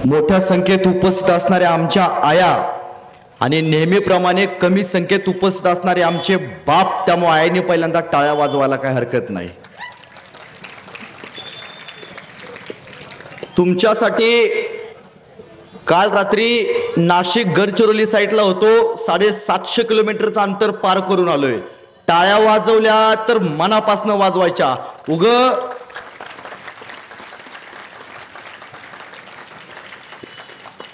मोठ्या संख्येत उपस्थित असणाऱ्या आमच्या आया आणि नेहमीप्रमाणे कमी संख्येत उपस्थित असणारे आमचे बाप, त्यामुळे आईने पहिल्यांदा टाळ्या वाजवायला काही हरकत नाही. तुमच्यासाठी काल रात्री नाशिक गडचिरोली साईडला होतो, 750 किलोमीटरचं अंतर पार करून आलोय. टाळ्या वाजवल्या तर मनापासून वाजवायच्या,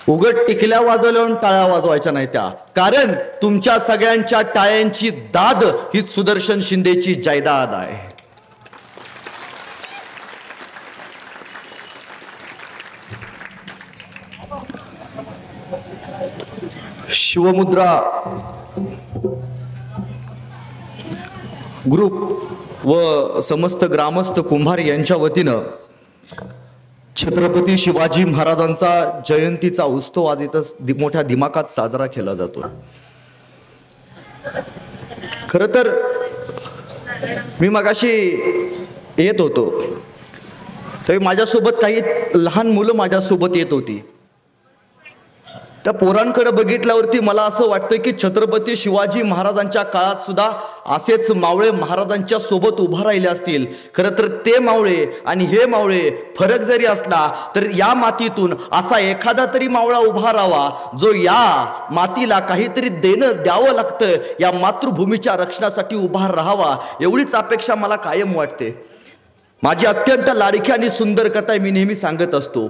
उगत टिकल्या वाजवल्यावर टाळ्या वाजवायच्या नाही त्या. कारण तुमच्या सगळ्यांच्या टाळ्यांची दाद ही सुदर्शन शिंदेची जायदाद आहे. शिवमुद्रा ग्रुप व समस्त ग्रामस्थ कुंभार यांच्या वतीनं छत्रपती शिवाजी महाराजांचा जयंतीचा उत्सव आज इथं मोठ्या दिमाखात साजरा केला जातो. खर तर मी मगाशी येत होतो तेव्हा माझ्यासोबत काही लहान मुलं माझ्यासोबत येत होती. त्या पोरांकडे बघितल्यावरती मला असं वाटतं की छत्रपती शिवाजी महाराजांच्या काळात सुद्धा असेच मावळे महाराजांच्या सोबत उभा राहिले असतील. खरं तर ते मावळे आणि हे मावळे फरक जरी असला तर या मातीतून असा एखादा तरी मावळा उभा राहावा जो या मातीला काहीतरी देणं द्यावं लागतं, या मातृभूमीच्या रक्षणासाठी उभा राहावा, एवढीच अपेक्षा मला कायम वाटते. माझी अत्यंत लाडकी आणि सुंदर कथा मी नेहमी सांगत असतो.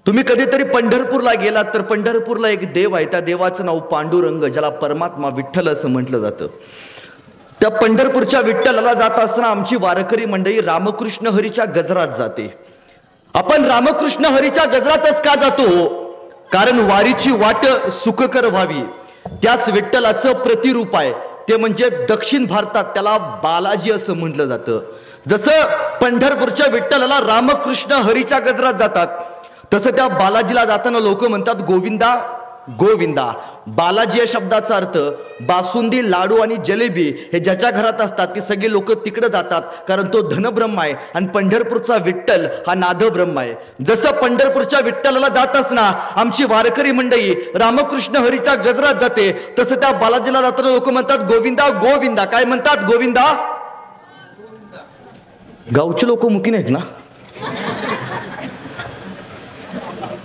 तुम्ही कधीतरी पंढरपूरला गेलात तर पंढरपूरला एक देव आहे, त्या देवाचं नाव पांडुरंग, ज्याला परमात्मा विठ्ठल असं म्हटलं जातं. त्या पंढरपूरच्या विठ्ठलाला जात असताना आमची वारकरी मंडळी रामकृष्ण हरीच्या गजरात जाते. आपण रामकृष्ण हरीच्या गजरातच का जातो? कारण वारीची वाट सुखकर व्हावी. त्याच विठ्ठलाचं प्रतिरूप आहे ते म्हणजे दक्षिण भारतात त्याला बालाजी असं म्हटलं जातं. जसं पंढरपूरच्या विठ्ठलाला रामकृष्ण हरीच्या गजरात जातात, तसं त्या बालाजीला जाताना लोक म्हणतात गोविंदा गोविंदा. बालाजी या शब्दाचा अर्थ बासुंदी, लाडू आणि जलेबी हे ज्याच्या घरात असतात ती सगळी लोक तिकडे जातात, कारण तो धनब्रह्म आहे आणि पंढरपूरचा विठ्ठल हा नादब्रह्म आहे. जसं पंढरपूरच्या विठ्ठलाला जात असताना आमची वारकरी मंडळी रामकृष्ण हरीच्या गजरात जाते, तसं त्या बालाजीला जाताना लोक म्हणतात गोविंदा गोविंदा. काय म्हणतात? गोविंदा. गावचे लोक मुकी नाहीत ना?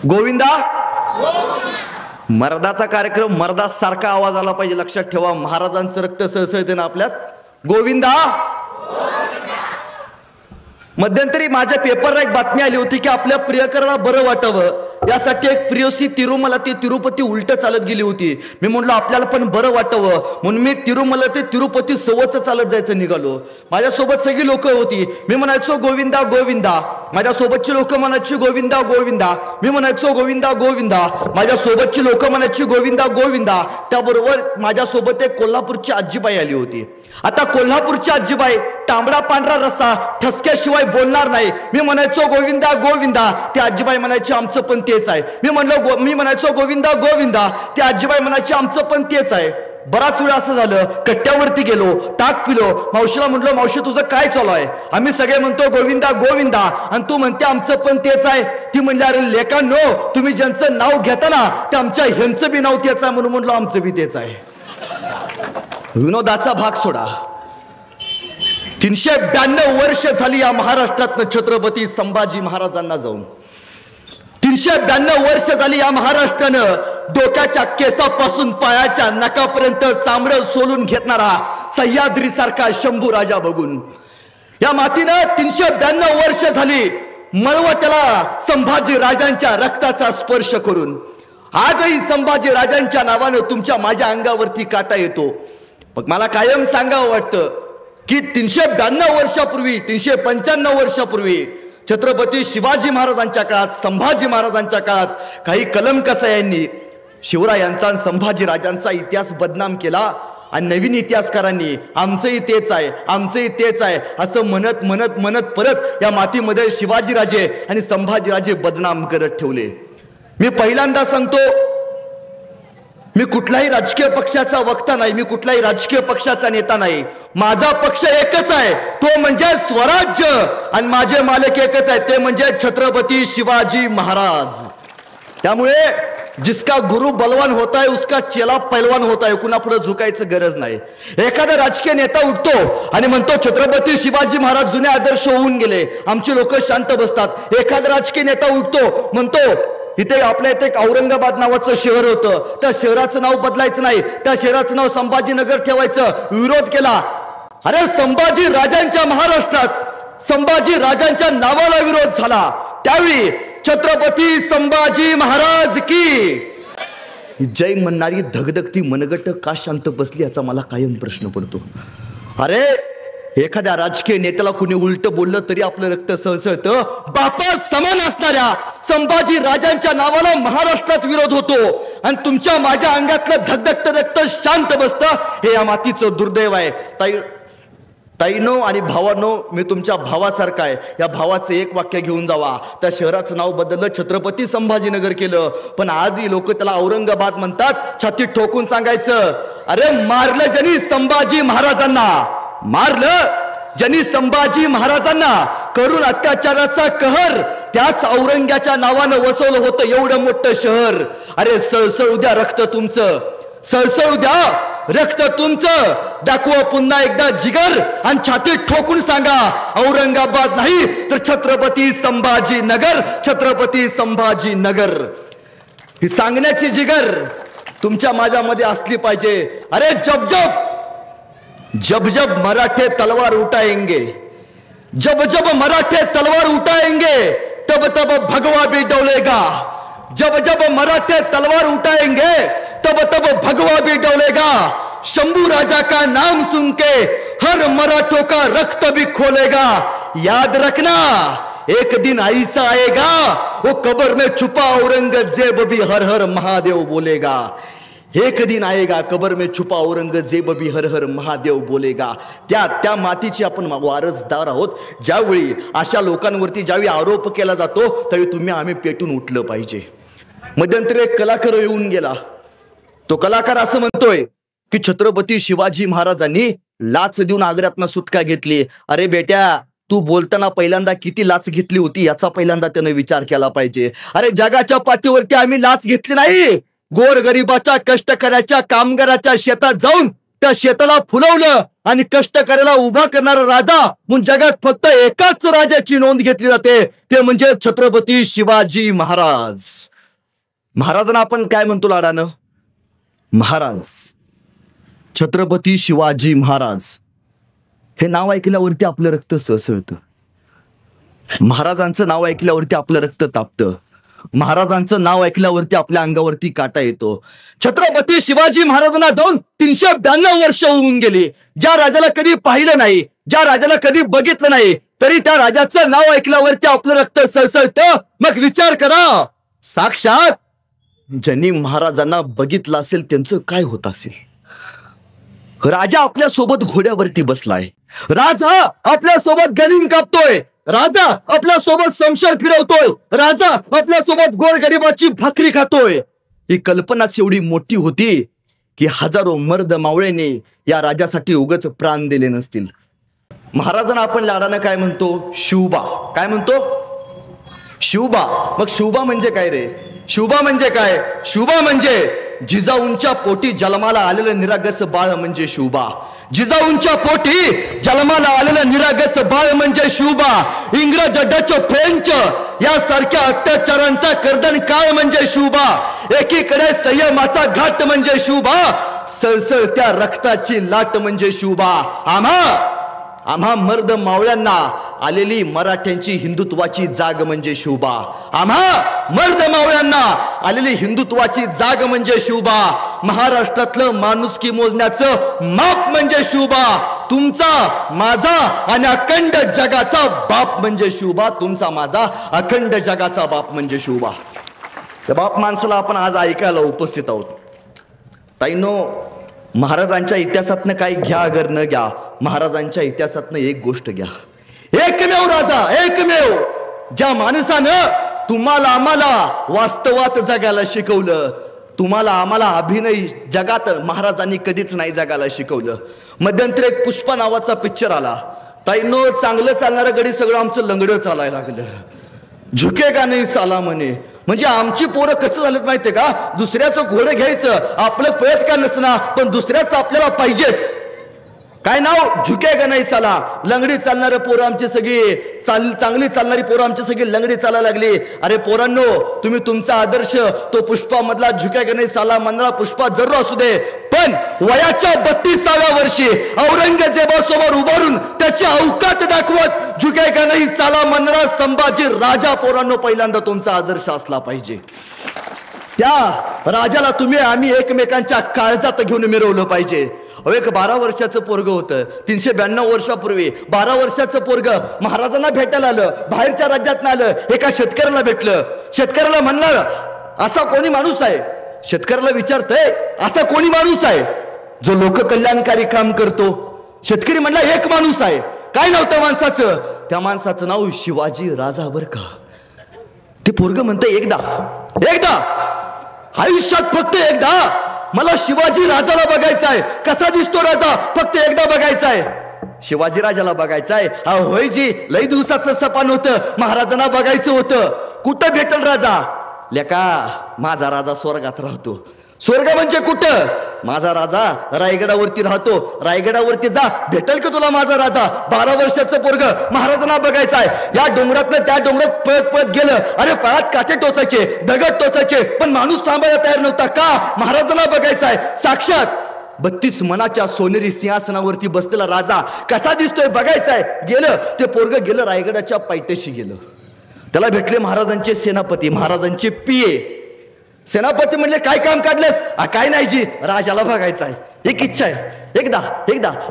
गोविंदा. मर्दाचा कार्यक्रम मर्दासारखा आवाज आला पाहिजे, लक्षात ठेवा. महाराजांचं रक्त सळसळते ना आपल्यात. गोविंदा. मध्यंतरी माझ्या पेपरला एक बातमी आली होती की आपल्या प्रियकराला बरं वाटावं यासाठी एक प्रियसी तिरुमला ते तिरुपती उलट चालत गेली होती. मी म्हणलो आपल्याला पण बरं वाटावं म्हणून मी तिरुमला ते तिरुपती सवच चालत जायचं निघालो. माझ्यासोबत सगळी लोक होती. मी म्हणायचो गोविंदा गोविंदा. माझ्यासोबतची लोक म्हणायची गोविंदा गोविंदा. मी म्हणायचो गोविंदा गोविंदा. माझ्यासोबतची लोक म्हणायची गोविंदा गोविंदा. त्याबरोबर माझ्यासोबत एक कोल्हापूरची आजीबाई आली होती. आता कोल्हापूरची आजीबाई तांबडा पांढरा रस्सा ठसक्याशिवाय बोलणार नाही. मी म्हणायचो गोविंदा गोविंदा. ती आजीबाई म्हणायची आमचं पण तेच आहे. मी म्हणायचो गोविंदा गोविंदा. ती आजीबाई म्हणायची आमचं पण तेच आहे. बराच वेळ असं झालं, कट्ट्यावरती गेलो, ताक पिलो. मावशीला म्हटलं मावशी तुझं काय चालू आहे? आम्ही सगळे म्हणतो गोविंदा गोविंदा आणि तू म्हणते आमचं पण तेच आहे. ती म्हणली अरे लेकांनो, तुम्ही ज्यांचं नाव घेता ना ते आमच्या ह्यांचं बी नाव तेच आहे. म्हणून म्हणलो आमचं बी तेच आहे. विनोदाचा भाग सोडा. 392 वर्ष झाली या महाराष्ट्रातनं छत्रपती संभाजी महाराजांना जाऊन. 392 वर्ष झाली या महाराष्ट्रानं डोक्याच्या केसापासून पायाच्या नकापर्यंत चामडं सोलून घेतणारा सह्याद्री सारखा शंभू राजा बघून. या मातीनं 392 वर्ष झाली मळवट्याला संभाजी राजांच्या रक्ताचा स्पर्श करून. आजही संभाजी राजांच्या नावानं तुमच्या माझ्या अंगावरती काटा येतो. मग मला कायम सांगावं वाटतं की 392 वर्षापूर्वी 395 वर्षापूर्वी छत्रपती शिवाजी महाराजांच्या काळात, संभाजी महाराजांच्या काळात काही कलमकसायांनी शिवरायांचा आणि संभाजी राजांचा इतिहास बदनाम केला आणि नवीन इतिहासकारांनी आमचंही तेच आहे आमचंही तेच आहे असं म्हणत म्हणत म्हणत परत या मातीमध्ये शिवाजीराजे आणि संभाजीराजे बदनाम करत ठेवले. मी पहिल्यांदा सांगतो, मी कुठल्याही राजकीय पक्षाचा वक्ता नाही, मी कुठल्याही राजकीय पक्षाचा नेता नाही. माझा पक्ष एकच आहे, तो म्हणजे स्वराज्य, आणि माझे मालक एकच आहे, ते म्हणजे छत्रपती शिवाजी महाराज. त्यामुळे जिसका गुरु बलवान होता है उसका चेला पैलवान होता है. कुणापुढे झुकायचं गरज नाही. एखादा राजकीय नेता उठतो आणि म्हणतो छत्रपती शिवाजी महाराज जुने आदर्श होऊन गेले, आमची लोक शांत बसतात. एखादा राजकीय नेता उठतो म्हणतो इथे आपल्या इथे एक औरंगाबाद नावाचं शहर होतं, त्या शहराचं नाव बदलायचं नाही, त्या शहराचं नाव संभाजीनगर ठेवायचं, विरोध केला. अरे संभाजी राजांच्या महाराष्ट्रात संभाजी राजांच्या नावाला विरोध झाला. त्यावेळी छत्रपती संभाजी महाराज की जय म्हणणारी धगधगती मनगट का शांत बसली याचा मला कायम प्रश्न पडतो. अरे एखाद्या राजकीय नेत्याला कुणी उलट बोललं तरी आपलं रक्त सळसळतं. बापा समान असणाऱ्या संभाजी राजांच्या नावाला महाराष्ट्रात विरोध होतो आणि तुमच्या माझ्या अंगातलं धगधगतं रक्त शांत बसतं. हे या मातीचं दुर्दैव आहे. ताईनो आणि भावानो, मी तुमच्या भावासारखा आहे. या भावाचं एक वाक्य घेऊन जावा. त्या शहराचं नाव बदललं, छत्रपती संभाजीनगर केलं, पण आजही लोक त्याला औरंगाबाद म्हणतात. छातीत ठोकून सांगायचं, अरे मारलं ज्यांनी संभाजी महाराजांना, मारलं ज्यांनी संभाजी महाराजांना, करून अत्याचाराचा कहर त्याच औरंग्याच्या नावानं वसवलं होतं एवढं मोठं शहर. अरे सळसळू द्या रक्त तुमचं, सळसळू द्या रक्त तुमचं, दाखवा पुन्हा एकदा जिगर आणि छातीत ठोकून सांगा, औरंगाबाद नाही तर छत्रपती संभाजीनगर, छत्रपती संभाजीनगर. ही सांगण्याची जिगर तुमच्या माझ्यामध्ये असली पाहिजे. अरे जब जब जब मराठे तलवार उठाएंगे, जब जब मराठे तलवार उठाएंगे तब तब भगवा भी डोलेगा. जब जब मराठे तलवार उठाएंगे तब तब भगवा भी डोलेगा. शंभू राजा का नाम सुन के हर मराठों का रक्त भी खोलेगा. याद रखना एक दिन ऐसा आएगा वो कब्र में छुपा औरंगजेब भी हर हर महादेव बोलेगा. एक दिन आएगा कब्र में छुपा औरंगजेब भी हर हर महादेव बोलेगा. त्या मातीची आपण वारसदार आहोत. ज्यावेळी अशा लोकांवरती ज्यावेळी आरोप केला जातो त्यावेळी तुम्ही आम्ही पेटून उठलं पाहिजे. मध्यंतरी एक कलाकार येऊन गेला. तो कलाकार असं म्हणतोय की छत्रपती शिवाजी महाराजांनी लाच देऊन आग्र्यातनं सुटका घेतली. अरे बेट्या, तू बोलताना पहिल्यांदा किती लाच घेतली होती याचा पहिल्यांदा त्यानं विचार केला पाहिजे. अरे जगाच्या पाठीवरती आम्ही लाच घेतली नाही. गोरगरिबाच्या कष्टकऱ्याच्या कामगाराच्या शेतात जाऊन त्या शेताला फुलवलं आणि कष्टकऱ्याला उभा करणारा राजा म्हणून जगात फक्त एकाच राजाची नोंद घेतली जाते, ते म्हणजे छत्रपती शिवाजी महाराज. महाराजांना आपण काय म्हणतो लाडानं? महाराज. छत्रपती शिवाजी महाराज हे नाव ऐकल्यावरती आपलं रक्त सळसळतं. महाराजांचं नाव ऐकल्यावरती आपलं रक्त तापतं. महाराजांचं नाव ऐकल्यावरती आपल्या अंगावरती काटा येतो. छत्रपती शिवाजी महाराजांना जाऊन 392 वर्ष होऊन गेली. ज्या राजाला कधी पाहिलं नाही, ज्या राजाला कधी बघितलं नाही, तरी त्या राजाचं नाव ऐकल्यावरती आपलं रक्त सळसळतं. मग विचार करा, साक्षात ज्यांनी महाराजांना बघितलं असेल त्यांचं काय होत असेल. राजा आपल्या सोबत घोड्यावरती बसलाय, राजा आपल्या सोबत गनिम कापतोय, राजा आपल्या सोबत समशर फिरवतोय, राजा आपल्या सोबत गोरगरिबाची भाकरी खातोय. ही कल्पनाच एवढी मोठी होती की हजारो मर्द मावळ्यांनी या राजासाठी उगाच प्राण दिले नसतील. महाराजांना आपण लाडानं काय म्हणतो? शिवबा. काय म्हणतो? शिवबा. मग शिवबा म्हणजे काय रे? शिवबा म्हणजे काय? शिवबा म्हणजे जिजाऊंच्या पोटी जन्माला आलेलं निरागस बाळ म्हणजे शिवबा. जिजाऊंच्या पोटी जन्माला आलेलं निरागस बाळ म्हणजे शिवबा. इंग्रज, डच, फ्रेंच यासारख्या अत्याचारांचा कर्दन काळ म्हणजे शिवबा. एकीकडे संयमाचा घाट म्हणजे शिवबा, सळसळत्या रक्ताची लाट म्हणजे शिवबा. आम्हा मर्द मावळ्यांना आलेली मराठ्यांची हिंदुत्वाची जाग म्हणजे शिवबा. आम्हा मर्द मावळ्यांना आलेली हिंदुत्वाची जाग म्हणजे शिवबा. महाराष्ट्रातलं माणुसकी मोजण्याचं माप म्हणजे शिवबा. तुमचा, माझा आणि अखंड जगाचा बाप म्हणजे शिवबा. तुमचा, माझा अखंड जगाचा बाप म्हणजे शिवबा. त्या बाप माणसाला आपण आज ऐकायला उपस्थित आहोत. ताईनो, महाराजांच्या इतिहासातनं काय घ्या अगर न घ्या, महाराजांच्या इतिहासातनं एक गोष्ट घ्या. एकमेव राजा, एकमेव ज्या माणसानं तुम्हाला आम्हाला वास्तवात जगायला शिकवलं. तुम्हाला आम्हाला अभिनय जगात महाराजांनी कधीच नाही जगायला शिकवलं. मध्यंतरी एक पुष्पा नावाचा पिक्चर आला. ताईनो, चांगलं चालणारं गडी सगळं आमचं लंगडं चालायला लागलं. झुकेगा नाही साला म्हणे. म्हणजे आमची पोरं कसं झालं माहितीये का, दुसऱ्याचं घोडं घ्यायचं, आपलं पळत का नसणार, पण दुसऱ्याचं आपल्याला पाहिजेच. काय नाव, झुकेगा नाही साला. लंगडी चालणारे पोरं आमची सगळी चांगली चालणारी पोरं आमची सगळी लंगडी चालायला लागली. अरे पोरांनो, तुम्ही तुमचा आदर्श तो पुष्पामधला झुकेगा नाही साला म्हणणारा पुष्पा जरूर असू दे, पण वयाच्या 32व्या वर्षी औरंगजेबासमोर उभारून त्याची अवकात दाखवत झुकेगा नाही साला म्हणणारा संभाजी राजा पोरांनो पहिल्यांदा तुमचा आदर्श असला पाहिजे. त्या राजाला तुम्ही आम्ही एकमेकांच्या काळजात घेऊन मिरवलं पाहिजे. एक 12 वर्षाचं पोरग होतं 392 वर्षापूर्वी. 12 वर्षाचं पोरग महाराजांना भेटायला आलं, बाहेरच्या राज्यात आलं, एका शेतकऱ्याला भेटलं. शेतकऱ्याला म्हणलं, असा कोणी माणूस आहे, शेतकऱ्याला विचारतंय असा कोणी माणूस आहे जो लोककल्याणकारी काम करतो. शेतकरी म्हणला, एक माणूस आहे. काय नाव त्या माणसाचं? त्या माणसाचं नाव शिवाजी राजा बर का. ते पोरग म्हणतंय, एकदा आयुष्यात फक्त एकदा मला शिवाजी राजाला बघायचा आहे. कसा दिसतो राजा, फक्त एकदा बघायचा आहे. शिवाजी राजाला बघायचा आहे. हा होय जी, लई दिवसाचं सपान होतं, महाराजांना बघायचं होतं. कुठं भेटल राजा? लेका, माझा राजा स्वर्गात राहतो. स्वर्ग म्हणजे कुठं? माझा राजा रायगडावरती राहतो. रायगडावरती जा, भेटेल का तुला माझा राजा? 12 वर्षाचं पोरग महाराजांना बघायचं आहे. या डोंगरातनं त्या डोंगरात पळत पळत गेलं. अरे पायात काटे टोचायचे, दगड टोचायचे, पण माणूस थांबायला तयार नव्हता. का? महाराजांना बघायचं आहे. साक्षात 32 मनाच्या सोनेरी सिंहासनावरती बसलेला राजा कसा दिसतोय बघायचा आहे. गेलं ते पोरग, गेलं रायगडाच्या पायथ्याशी गेलं. त्याला भेटले महाराजांचे सेनापती, महाराजांचे पिये. सेनापती म्हणले, काय काम काढलंस? काय नाही जी, राजाला बघायचं आहे. एक इच्छा आहे,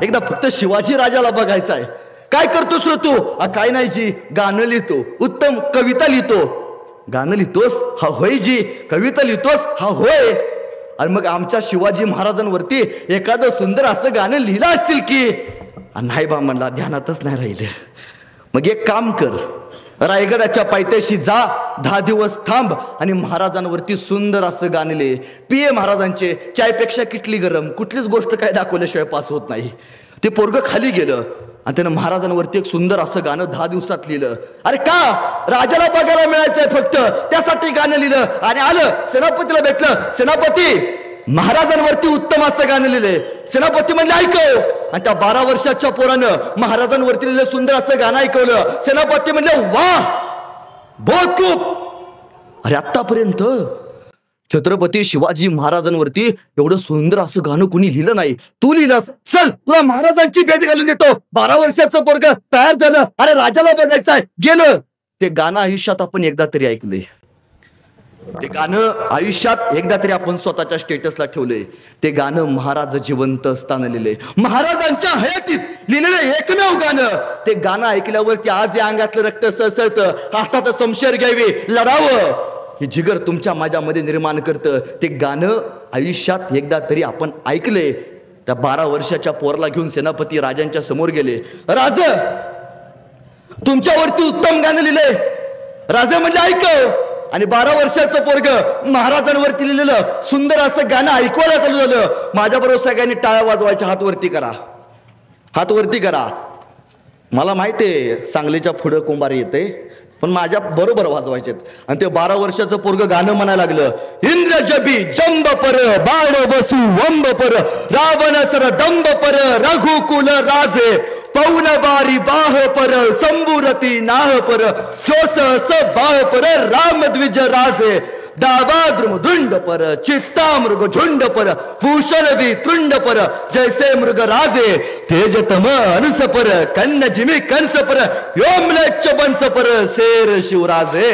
एकदा फक्त शिवाजी राजाला बघायचं आहे. काय करतोस रे तू? काय नाही जी, गाणं लिहितो, उत्तम कविता लिहितो. गाणं लिहितोस? हा होय जी. कविता लिहितोस? हा होय. आणि मग आमच्या शिवाजी महाराजांवरती एखादं सुंदर असं गाणं लिहिलं असतील की? नाही बा म्हणला, ध्यानातच नाही राहिले. मग एक काम कर, रायगडाच्या पायथ्याशी जा, 10 दिवस थांब आणि महाराजांवरती सुंदर असं गाणं लिह. पिये महाराजांचे, चायपेक्षा किटली गरम, कुठलीच गोष्ट काय दाखवल्याशिवाय पास होत नाही. ते पोरग खाली गेलं आणि त्यानं महाराजांवरती एक सुंदर असं गाणं 10 दिवसात लिहिलं. अरे का? राजाला बघायला मिळायचंय फक्त, त्यासाठी गाणं लिहिलं. आणि आलं सेनापतीला भेटलं. सेनापती, महाराजांवरती उत्तम असं गाणं लिहिलंय. सेनापती म्हणले, ऐकव. आणि त्या 12 वर्षाच्या पोरानं महाराजांवरती लिहिलं सुंदर असं गाणं ऐकवलं. सेनापती म्हणले, वाह, बहुत खूप. अरे आतापर्यंत छत्रपती शिवाजी महाराजांवरती एवढं सुंदर असं गाणं कुणी लिहिलं नाही. तू लिहिलंस, चल तुला महाराजांची भेट घालून देतो. 12 वर्षाचं पोरग तयार झालं. अरे राजाला बघायचंय, गेलं. ते गाणं आयुष्यात आपण एकदा तरी ऐकलंय. ते गाणं आयुष्यात एकदा तरी आपण स्वतःच्या स्टेटसला ठेवलंय. ते गाणं महाराज जिवंत असताना लिहिलंय, महाराजांच्या हयातीत लिहिलेलं एकमेव गाणं. ते गाणं ऐकल्यावरती आज या अंगातलं रक्त सळसळतं, हातात समशेर घ्यावी, लढावं हे जिगर तुमच्या माझ्यामध्ये निर्माण करतं. ते गाणं आयुष्यात एकदा तरी आपण ऐकले. त्या 12 वर्षाच्या पोरला घेऊन सेनापती राजांच्या समोर गेले. राज, तुमच्यावरती उत्तम गाणं लिहिलंय. राजा म्हणले, ऐकव. आणि 12 वर्षाचं पोरग महाराजांवरती लिहिलेलं सुंदर असं गाणं ऐकवायला चालू झालं. माझ्याबरोबर सगळ्यांनी टाळ्या वाजवायच्या. हात वरती करा, हात वरती करा. मला माहितीये सांगलीच्या पुढं कुंभारी येते, पण माझ्या बरोबर वाजवायचे. आणि ते 12 वर्षाचं पोरग गाणं म्हणायला लागलं. इंद्र जबी जंब पर, बाण बसू वंब पर, रावण सर दंब पर, रघुकुल राजे, पौन बारी बाह पर, संबुरती नाह पर, चोस स बाह पर, राम द्विज राजे, दावा द्रुमधुंड पर, चित्ता मृग झुंड पर, भूषण वि तृंड पर, जैसे मृग राजे, तेजतम अंस पर, कन्न जिमी कंस पर, योमलेच्छ बंस पर, शेर शिवराजे,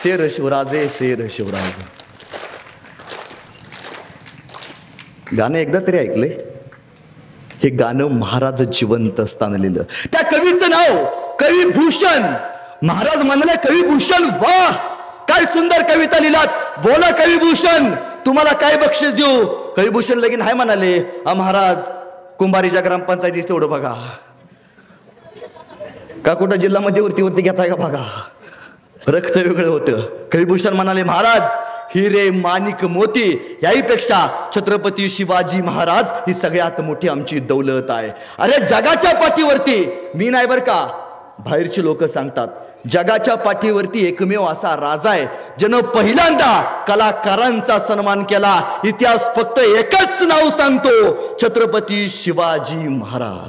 शेर शिवराजे, शेर शिवराजे. गाणं एकदा तरी ऐकलंय. हे गाणं महाराज जिवंत असताना लिहिलं. त्या कवीचं नाव कवी भूषण. महाराज म्हणाले, कवी भूषण, वाह काय सुंदर कविता लिहिलात. बोला कवी भूषण, तुम्हाला काय बक्षीस देऊ? कवी भूषण लगीन हाय म्हणाले. महाराज, कुंभारीच्या ग्रामपंचायतीस तेवढं बघा का, कुठं जिल्हा मध्यवर्ती घेताय का बघा. रक्त वेगळं होतं. कवी भूषण म्हणाले, महाराज हिरे माणिक मोती याहीपेक्षा छत्रपती शिवाजी महाराज ही सगळ्यात मोठी आमची दौलत आहे. अरे जगाच्या पाठीवरती मी नाही बर का, बाहेरची लोक सांगतात जगाच्या पाठीवरती एकमेव असा राजा आहे ज्यानं पहिल्यांदा कलाकारांचा सन्मान केला. इतिहास फक्त एकच नाव सांगतो, छत्रपती शिवाजी महाराज.